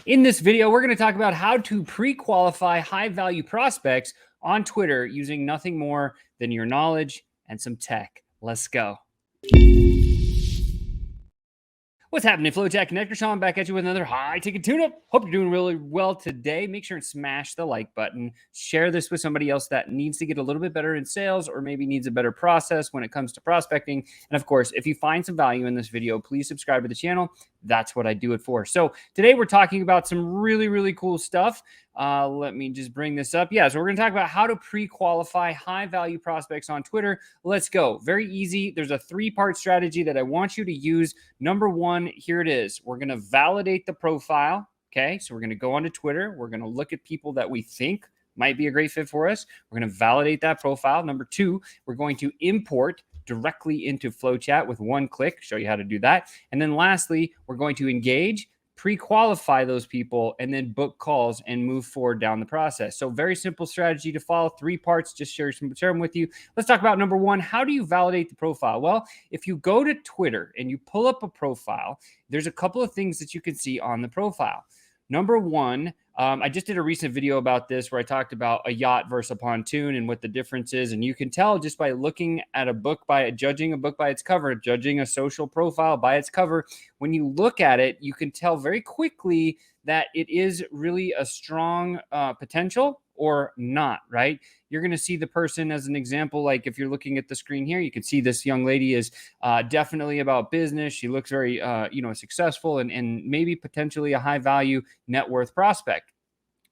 In this video, we're going to talk about how to pre-qualify high-value prospects on Twitter using nothing more than your knowledge and some tech. Let's go. What's happening, FlowChat Connector? Sean back at you with another high-ticket tune-up. Hope you're doing really well today. Make sure and smash the like button. Share this with somebody else that needs to get a little bit better in sales or maybe needs a better process when it comes to prospecting. And of course, if you find some value in this video, please subscribe to the channel. That's what I do it for. So today we're talking about some really cool stuff. Let me just bring this up. Yeah, so we're going to talk about how to pre-qualify high-value prospects on Twitter. Let's go. Very easy. There's a three-part strategy that I want you to use. Number one, here it is. We're going to validate the profile. Okay, so we're going to go onto Twitter. We're going to look at people that we think might be a great fit for us. We're going to validate that profile. Number two, we're going to import directly into FlowChat with one click, show you how to do that. And then lastly, we're going to engage, pre-qualify those people, and then book calls and move forward down the process. So very simple strategy to follow, three parts, just share them with you. Let's talk about number one. How do you validate the profile? Well, if you go to Twitter and you pull up a profile, there's a couple of things that you can see on the profile. Number one, I just did a recent video about this where I talked about a yacht versus a pontoon and what the difference is. And you can tell just by looking at a book, by judging a book by its cover, judging a social profile by its cover. When you look at it, you can tell very quickly that it is really a strong potential or not, right? You're going to see the person as an example. Like if you're looking at the screen here, you can see this young lady is definitely about business. She looks very, successful and maybe potentially a high value net worth prospect.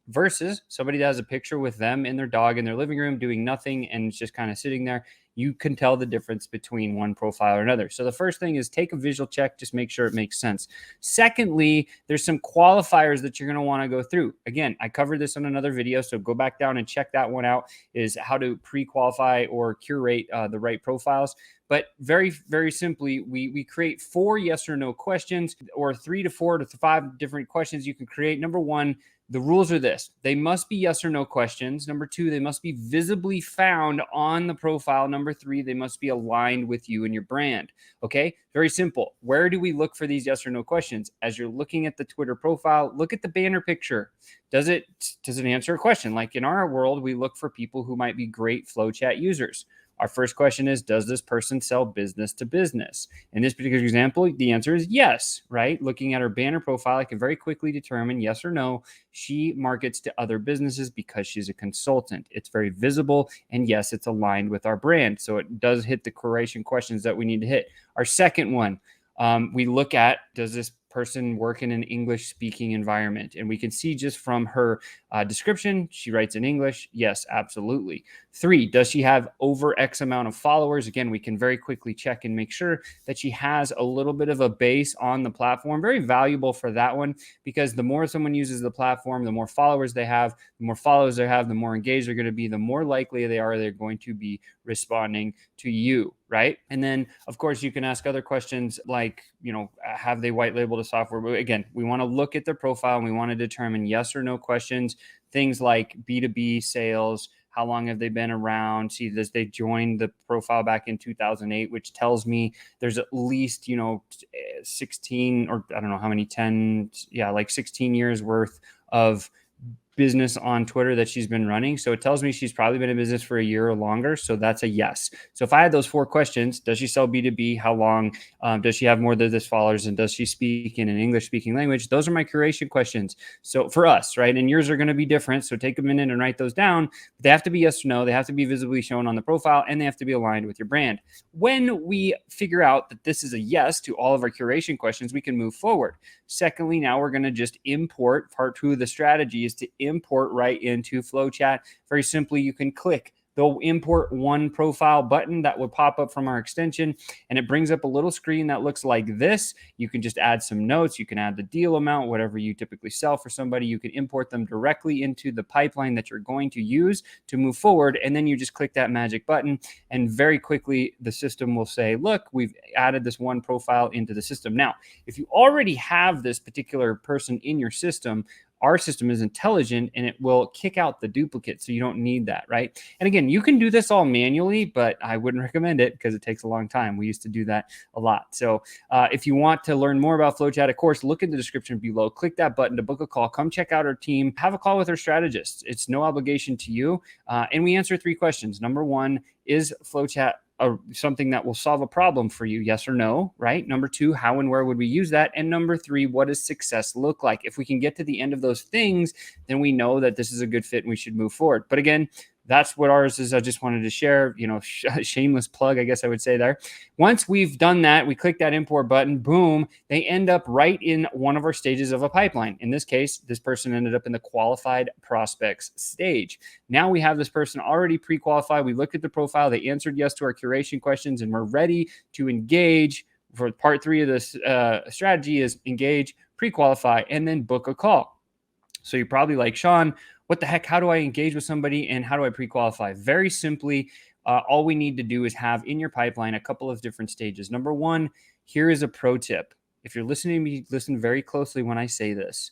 Versus somebody that has a picture with them and their dog in their living room doing nothing and it's just kind of sitting there. You can tell the difference between one profile or another. So the first thing is take a visual check, just make sure it makes sense. Secondly, there's some qualifiers that you're going to want to go through. Again, I covered this on another video, so go back down and check that one out, is how to pre-qualify or curate the right profiles. But very simply, we create 4 yes or no questions, or 3 to 4 to 5 different questions you can create. Number one, the rules are this. They must be yes or no questions. Number 2, they must be visibly found on the profile. Number 3, they must be aligned with you and your brand. Okay, very simple. Where do we look for these yes or no questions? As you're looking at the Twitter profile, look at the banner picture. Does it answer a question? Like in our world, we look for people who might be great FlowChat users. Our first question is, does this person sell business to business? In this particular example, the answer is yes, right? Looking at her banner profile, I can very quickly determine yes or no. She markets to other businesses because she's a consultant. It's very visible, and yes, it's aligned with our brand. So it does hit the curation questions that we need to hit. Our second one, we look at, does this person work in an English speaking environment? And we can see just from her description, she writes in English. Yes, absolutely. 3, does she have over X amount of followers? Again, we can very quickly check and make sure that she has a little bit of a base on the platform. Very valuable for that one, because the more someone uses the platform, the more followers they have, the more engaged they're going to be, the more likely they're going to be responding to you, right? And then, of course, you can ask other questions like, have they white labeled a software? But again, we want to look at their profile and we want to determine yes or no questions. Things like B2B sales, how long have they been around? See, this, they joined the profile back in 2008, which tells me there's at least, 16 or I don't know how many, 10, like 16 years worth of business on Twitter that she's been running. So it tells me she's probably been in business for a year or longer. So that's a yes. So if I had those 4 questions, does she sell B2B? How long? Does she have more than this followers? And does she speak in an English speaking language? Those are my curation questions. So for us, right? And yours are going to be different. So take a minute and write those down. They have to be yes or no. They have to be visibly shown on the profile, and they have to be aligned with your brand. When we figure out that this is a yes to all of our curation questions, we can move forward. Secondly, now we're going to just import. Part 2 of the strategy is to import right into FlowChat. Very simply, you can click the import one profile button that would pop up from our extension, and it brings up a little screen that looks like this. You can just add some notes. You can add the deal amount, whatever you typically sell for somebody. You can import them directly into the pipeline that you're going to use to move forward, and then you just click that magic button, and very quickly the system will say, look, we've added this one profile into the system. Now, if you already have this particular person in your system, our system is intelligent and it will kick out the duplicate. So you don't need that, right? And again, you can do this all manually, but I wouldn't recommend it because it takes a long time. We used to do that a lot. So if you want to learn more about FlowChat, of course, look in the description below, click that button to book a call, come check out our team, have a call with our strategists. It's no obligation to you. And we answer 3 questions. Number 1, is FlowChat something that will solve a problem for you? Yes or no, right? Number 2, how and where would we use that? And number 3, what does success look like? If we can get to the end of those things, then we know that this is a good fit and we should move forward. But again, that's what ours is. I just wanted to share, shameless plug, I guess I would say there. Once we've done that, we click that import button, boom, they end up right in one of our stages of a pipeline. In this case, this person ended up in the qualified prospects stage. Now we have this person already pre-qualified. We looked at the profile, they answered yes to our curation questions, and we're ready to engage. For part 3 of this strategy is engage, pre-qualify, and then book a call. So you're probably like, Sean, what the heck? How do I engage with somebody and how do I pre-qualify? Very simply, all we need to do is have in your pipeline a couple of different stages. Number 1, here is a pro tip. If you're listening to me, listen very closely when I say this.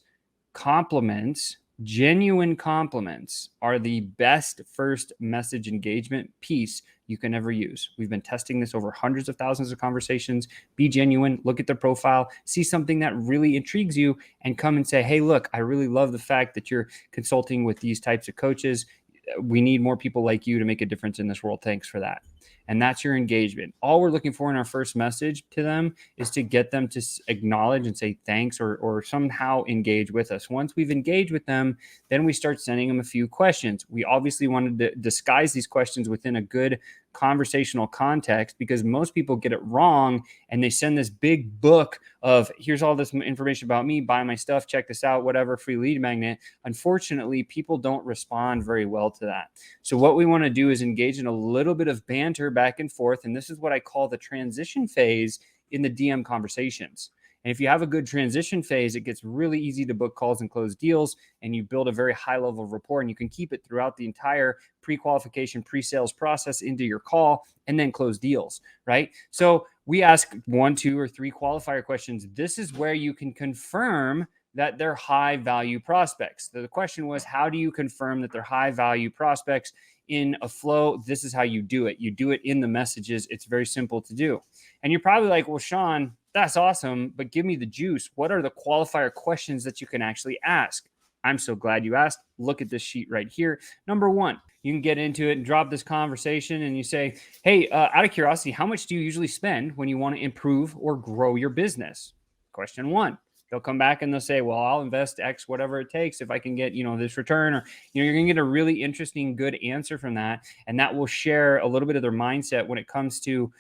Compliments, genuine compliments, are the best first message engagement piece you can ever use. We've been testing this over hundreds of thousands of conversations. Be genuine, look at the profile, see something that really intrigues you, and come and say, hey, look, I really love the fact that you're consulting with these types of coaches. We need more people like you to make a difference in this world. Thanks for that. And that's your engagement. All we're looking for in our first message to them is to get them to acknowledge and say thanks, or somehow engage with us. Once we've engaged with them, then we start sending them a few questions. We obviously wanted to disguise these questions within a good conversational context, because most people get it wrong and they send this big book of here's all this information about me, buy my stuff, check this out, whatever, free lead magnet. Unfortunately, people don't respond very well to that. So what we want to do is engage in a little bit of banter back and forth. And this is what I call the transition phase in the DM conversations. And if you have a good transition phase, it gets really easy to book calls and close deals, and you build a very high level of rapport, and you can keep it throughout the entire pre-qualification, pre-sales process into your call, and then close deals, right? So we ask 1, 2, or 3 qualifier questions. This is where you can confirm that they're high value prospects. The question was, how do you confirm that they're high value prospects in a flow? This is how you do it. You do it in the messages. It's very simple to do. And you're probably like, well, Sean, that's awesome, but give me the juice. What are the qualifier questions that you can actually ask? I'm so glad you asked. Look at this sheet right here. Number 1, you can get into it and drop this conversation and you say, hey, out of curiosity, how much do you usually spend when you want to improve or grow your business? Question 1. They'll come back and they'll say, well, I'll invest X, whatever it takes, if I can get, this return, or, you're going to get a really interesting, good answer from that. And that will share a little bit of their mindset when it comes to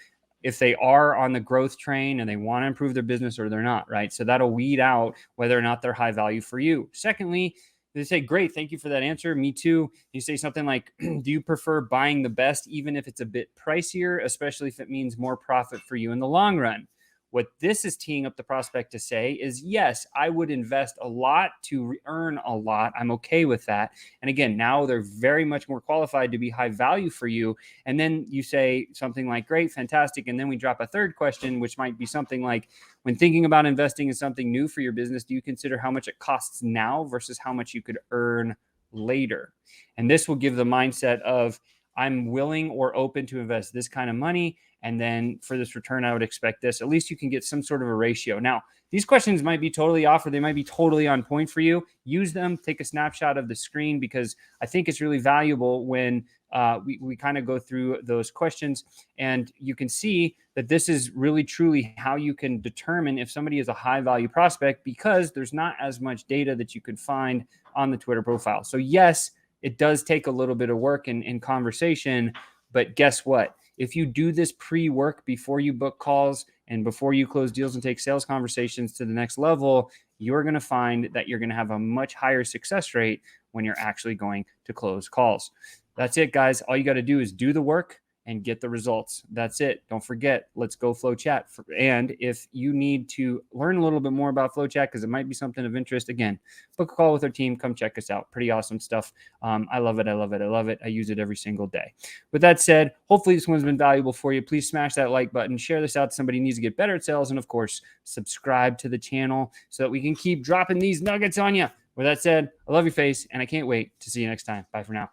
if they are on the growth train and they want to improve their business or they're not, right? So that'll weed out whether or not they're high value for you. Secondly, they say, great, thank you for that answer. Me too. You say something like, do you prefer buying the best, even if it's a bit pricier, especially if it means more profit for you in the long run? What this is teeing up the prospect to say is, yes, I would invest a lot to earn a lot. I'm okay with that. And again, now they're very much more qualified to be high value for you. And then you say something like, great, fantastic. And then we drop a third question, which might be something like, when thinking about investing in something new for your business, do you consider how much it costs now versus how much you could earn later? And this will give the mindset of, I'm willing or open to invest this kind of money. And then for this return, I would expect this. At least you can get some sort of a ratio. Now, these questions might be totally off, or they might be totally on point for you. Use them, take a snapshot of the screen, because I think it's really valuable when we kind of go through those questions. And you can see that this is really, truly how you can determine if somebody is a high value prospect, because there's not as much data that you could find on the Twitter profile. So yes, it does take a little bit of work and conversation, but guess what? If you do this pre-work before you book calls and before you close deals and take sales conversations to the next level, you're going to find that you're going to have a much higher success rate when you're actually going to close calls. That's it, guys. All you got to do is do the work and get the results. That's it. Don't forget, let's go FlowChat. And if you need to learn a little bit more about FlowChat, because it might be something of interest, again, book a call with our team. Come check us out. Pretty awesome stuff. I love it. I love it. I love it. I use it every single day. With that said, hopefully this one's been valuable for you. Please smash that like button, share this out to somebody who needs to get better at sales, and of course, subscribe to the channel so that we can keep dropping these nuggets on you. With that said, I love your face and I can't wait to see you next time. Bye for now.